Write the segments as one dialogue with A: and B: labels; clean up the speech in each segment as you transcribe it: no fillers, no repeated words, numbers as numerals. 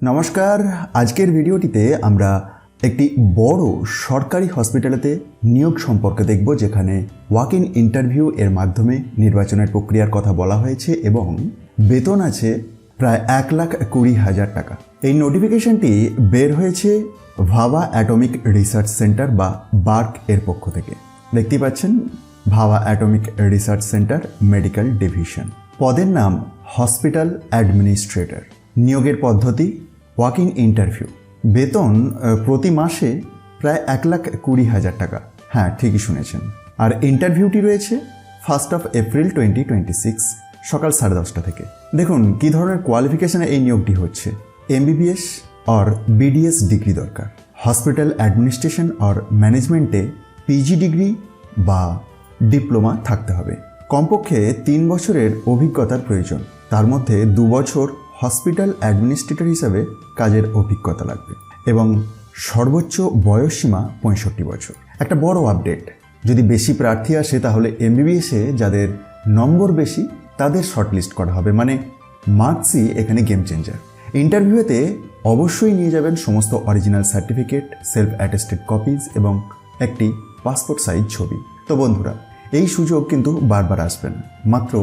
A: নমস্কার, আজকের ভিডিওটিতে আমরা একটি বড় সরকারি হসপিটালেতে নিয়োগ সম্পর্কে দেখব, যেখানে ওয়াক ইন ইন্টারভিউ এর মাধ্যমে নির্বাচনের প্রক্রিয়ার কথা বলা হয়েছে এবং বেতন আছে প্রায় 1,20,000 টাকা। এই নোটিফিকেশনটি বের হয়েছে ভাবা অ্যাটমিক রিসার্চ সেন্টার বা বার্ক এর পক্ষ থেকে। দেখতেই পাচ্ছেন, ভাবা atomic research centre medical division. পদের নাম হসপিটাল অ্যাডমিনিস্ট্রেটর। নিয়োগের পদ্ধতি ওয়াক ইন ইন্টারভিউ। বেতন প্রতি মাসে প্রায় 1,20,000 টাকা। হ্যাঁ, ঠিকই শুনেছেন। আর ইন্টারভিউটি রয়েছে 1 এপ্রিল 2026 সকাল 10:30 থেকে। দেখুন কী ধরনের কোয়ালিফিকেশনে এই নিয়োগটি হচ্ছে। MBBS অর BDS ডিগ্রি দরকার। হসপিটাল অ্যাডমিনিস্ট্রেশন অর ম্যানেজমেন্টে PG ডিগ্রি বা ডিপ্লোমা থাকতে হবে। কমপক্ষে 3 বছরের অভিজ্ঞতার প্রয়োজন। তার মধ্যে 2 বছর হসপিটাল অ্যাডমিনিস্ট্রেটর হিসাবে কাজের অভিজ্ঞতা লাগবে এবং সর্বোচ্চ বয়সসীমা 65 বছর। একটা বড় আপডেট, যদি বেশি প্রার্থী আসে তাহলে MBBS-এ যাদের নম্বর বেশি তাদের শর্টলিস্ট করা হবে, মানে মার্কসই এখানে গেম চেঞ্জার। ইন্টারভিউতে অবশ্যই নিয়ে যাবেন সমস্ত original certificate, self attested copies এবং একটি পাসপোর্ট সাইজ ছবি। তো বন্ধুরা, এই সুযোগ কিন্তু বারবার আসবেন। মাত্র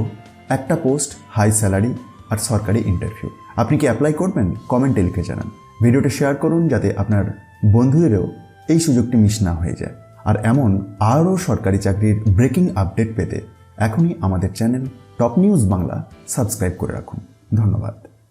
A: একটা পোস্ট, হাই স্যালারি আর সরকারি ইন্টারভিউ। আপনি কি অ্যাপ্লাই করবেন? কমেন্টে লিখে জানান। ভিডিওটা শেয়ার করুন যাতে আপনার বন্ধুদেরও এই সুযোগটি মিস না হয়ে যায়। আর এমন আরও সরকারি চাকরির ব্রেকিং আপডেট পেতে এখনই আমাদের channel top news Bangla subscribe করে রাখুন। ধন্যবাদ।